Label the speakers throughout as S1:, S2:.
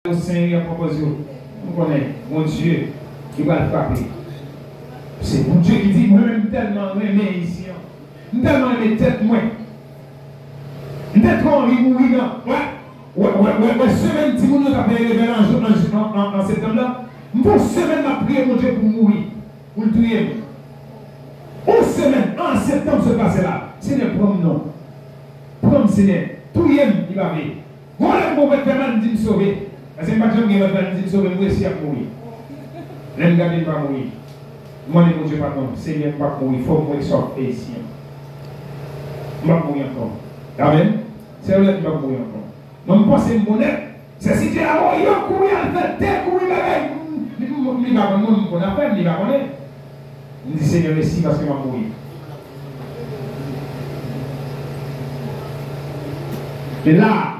S1: au Seigneur propose, on connaît, mon Dieu, qui va le frapper. C'est mon Dieu qui dit, moi-même tellement aimé ici, tellement aimé tête moi. Peut-être qu'on va mourir, ouais, semaine, si vous nous avez révélé en septembre là, une semaine à prier mon Dieu pour mourir, pour le tuer. Une semaine, en septembre se passe là. C'est le prom non. Prom c'est tout y est, il va venir. Voilà pour votre femme dit me sauver. Parce que pas de gens qui vont me dire sauver, moi aussi à mourir. L'homme garde pas mourir. Moi, mon Dieu, pardon, Seigneur, pas mourir. Il faut que je sorte ici. Je vais mourir encore. Amen. C'est vrai que je vais mourir encore. Donc, je pense que c'est mon honnête. C'est si tu as dit, oh, courir, tel, courir, bagaille. Il va connaître, mon affaire, il va connaître. Il dit, Seigneur, merci parce que je vais mourir. Et là,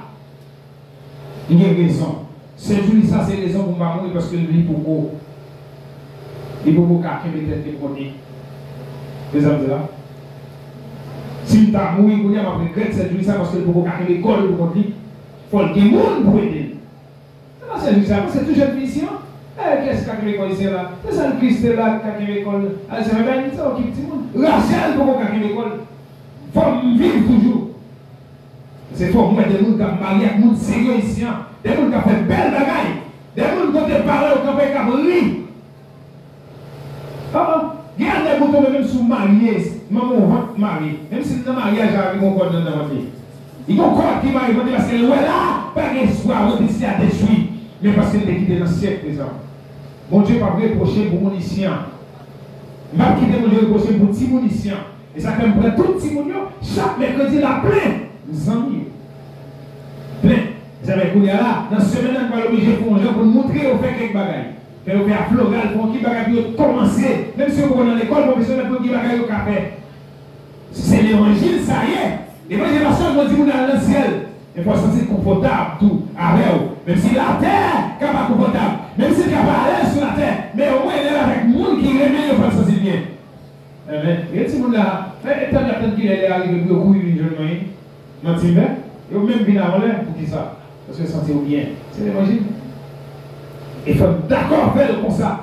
S1: il y a raison. C'est joli, ça, c'est raison pour moi mourir parce que lui, pour vous, il faut que quelqu'un mette tête de côté. Vous avez là? Si tu as mouru, vous avez regretté cette joli, ça parce que il faut que quelqu'un mette colle pour côté. Il faut que le monde pour aider. C'est joli, ça, c'est tout jeune ici. Qu'est-ce que quelqu'un mette ici là? C'est ça le Christ là, quelqu'un mette colle. Allez, c'est même ça, qui petit monde. Rachel pour quelqu'un mette colle. Il faut vivre toujours. C'est fort, moi, des gens qui ont marié avec des gens sérieux ici, des gens qui ont fait belle bagaille, des gens qui ont parlé au campé qui ont ri. Regarde les boutons, même si vous mariez, maman, on va marier, même si le mariage arrive, on va dans votre vie. Il y a encore qui m'arrive parce que là, pas d'espoir, on décide à détruire, mais parce qu'il est quitté dans le siècle présent. Mon Dieu va reprocher pour mon ici. Je vais quitter mon Dieu reprocher pour petit mon ici. Et ça fait me tout petit mon chaque mercredi, la plein. Nous en plein. Vous avez coulé là, dans ce semaine, on va l'obliger pour nous montrer au fait quelques bagailles. Faire au fait à floral, pour qui bagaille pour commencer. Même si on est dans l'école, professionnel pour qui bagaille au café. C'est l'évangile, ça y est. L'évangélisation, on dit, on est dans le ciel. Il faut se sentir confortable, tout, avec vous. Même si la terre n'est pas confortable, même si il n'y a pas à l'aise sur la terre, mais au moins il est là avec le monde qui remet, il faut se sentir bien. Et si vous là, il y a peut-être qu'il est arrivé pour courir une jeune moyenne. Mantimbe, et même bien avant l'air pour qui ça? Parce que vous sentez bien. C'est l'évangile. Il faut d'accord faire comme ça.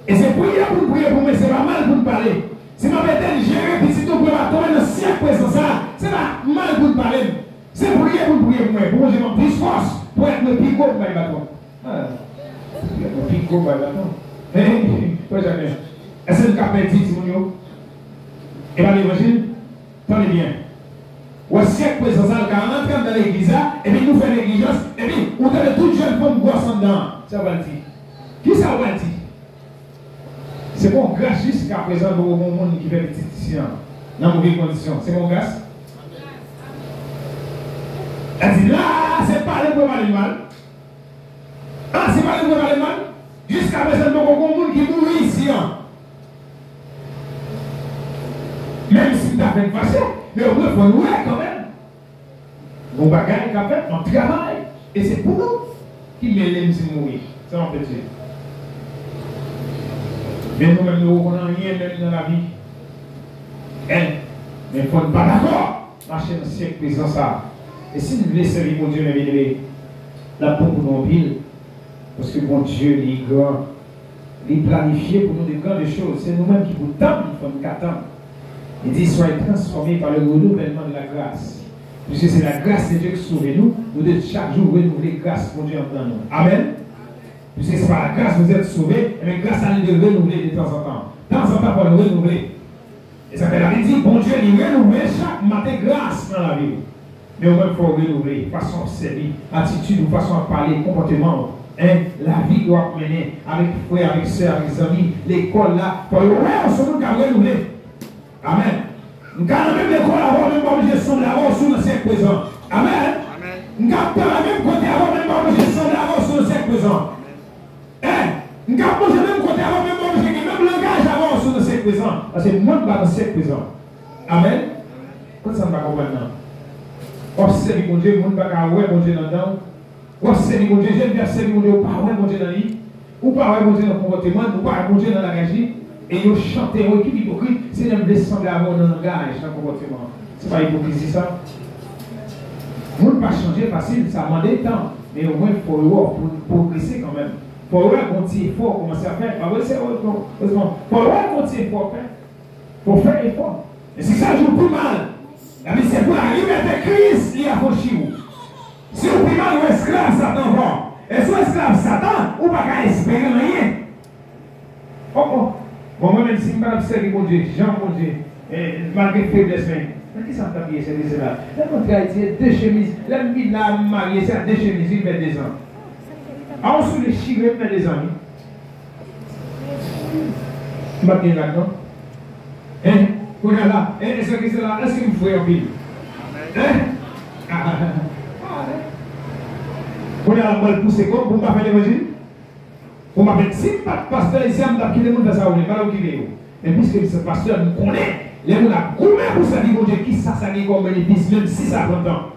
S1: Et c'est prier pour moi, c'est pas mal pour nous parler. Si ma bête gérer, puis si tu peux tomber dans 5 présents, c'est pas mal pour nous parler. C'est prier pour moi, pour moi j'ai plus force pour être le picot par le bâton. Le picot par le bâton. Pas jamais. Est-ce que le capet dit, Simonio? Et bien l'évangile, tenez bien. Ou siècle présent, ça rentre dans l'église, et puis nous faisons l'église, et puis on donne toute jeune femme grosse en dedans. Ça va dire. Qui ça va dire? C'est bon, grâce jusqu'à présent pour le monde qui fait petit ici, dans de mauvaises conditions. C'est bon, grâce? Elle dit là, c'est pas le pour le mal. Ah, c'est pas le pour le mal? Jusqu'à présent, il y a beaucoup de monde qui mourent ici. Même si tu as fait passer. Mais au moins, il faut louer quand même. Mon bagage qu'a fait, mon travail. Et c'est pour nous qui mêlons si mourir. C'est un petit. Mais nous-mêmes, nous n'avons rien même dans la vie. Mais il ne faut pas d'accord. Marcher dans ce siècle présent ça. Et si nous voulons servir mon Dieu, la peau pour nos villes, parce que mon Dieu, il est grand, il est planifié pour nous des grandes choses. C'est nous-mêmes qui vous tendons, il faut nous attendre. Il dit, soyez transformés par le renouvellement de la grâce. Puisque c'est la grâce de Dieu qui sauve nous, nous devons chaque jour renouveler grâce pour Dieu en nous. Amen. Puisque c'est par la grâce que vous êtes sauvés, mais grâce à nous de renouveler de temps en temps. De temps en temps, pour nous renouveler. Et ça fait la vie, bon Dieu, il renouvelle chaque matin grâce dans la vie. Mais au moins, il faut renouveler, façon de servir, attitude, façon de parler, comportement. La vie doit mener avec frères, avec soeurs, avec amis, l'école là, pour le on se renouveler. Amen. Nous avons même l'école avant, même pas obligé de sembler avant sous le siècle présent. Amen. Nous avons la même côté avant, même pas obligé de sembler avant sous le siècle présent. Nous avons le même côté avant, même pas obligé de même langage avant sous le siècle présent. Parce que le monde va dans le siècle présent. Amen. Comment ça ne va pas maintenant? Observez mon Dieu, le monde va pas ouais mon Dieu là-dedans. Observez mon Dieu, j'aime bien observer mon Dieu, pas ouais mon Dieu dans la vie. Ou pas ouais mon Dieu dans le comportement, ou pas mon Dieu dans la régie. Et ils chantent, ils sont hypocrites, c'est même descendre avant dans le langage, dans le comportement. Ce n'est pas hypocrisie ça. Le monde ne peut pas changer facile, ça demande du temps. Mais au moins, il faut pour progresser quand même. Il faut continuer fort, commencer à faire. Il faut continuer fort faire. Il faut faire effort. Et si ça joue plus mal, c'est pour la liberté de Christ, il y a fauché. Si vous plus mal, vous êtes esclave Satan, et si vous êtes esclave Satan, vous ne pouvez pas espérer rien. Oh. Bon, moi-même, si je ne suis pas mon Dieu, Jean, mon Dieu, malgré faiblesse, mais qui s'en tape, c'est là. La contraire, c'est deux chemises. La vie de la mariée, c'est deux chemises, il met des ans. En dessous les chiffres, il met des amis. Je ne suis pas là-dedans. Qu'on est là. Est-ce que c'est là? Est-ce que vous pouvez en ville? Qu'on est là, on va le pousser comme pour ne pas faire l'évangile? Pour ne pas faire si pas de pasteur ici, on va quitter le monde dans sa roue, pas là où il est. Mais puisque ce pasteur nous connaît, les gens ont combien pour ça, dit mon Dieu, qui ça gagne comme bénéfice, même si ça prend temps.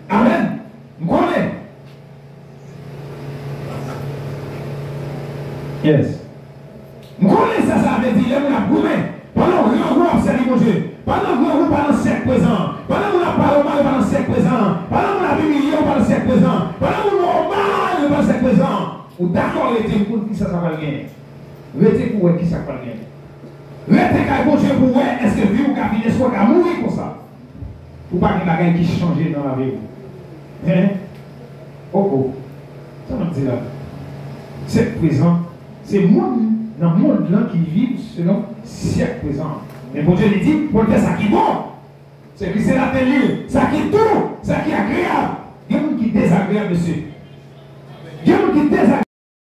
S1: Amen. Nous connaissons. Yes. Nous connaissons ça, ça veut dire, les gens ont combien. Pendant que nous avons observé mon Dieu, pendant que nous avons parlé de siècle présent, pendant que nous avons parlé mal pendant le siècle présent, pendant que nous avons humilié pendant le siècle présent, pendant que nous avons mal pendant le siècle présent, ou d'accord, restez pour qui ça va gagner. Restez pour qui ça va gagner. Restez quand bon Dieu pour voir, est-ce que vous avez fini, est-ce que vous avez mourir pour ça? Ou pas qu'il y ait des qui changent dans la vie. Hein? Oh. Ça me dit là. C'est présent. C'est moi, dans le monde là, qui vit selon siècle présent. Mais bon Dieu dit, pour faire ça qui est bon, c'est que c'est la télé, ça qui est doux, ça qui est agréable. Il y a des gens qui sont désagréables, monsieur. Il y a des gens qui sont désagréables.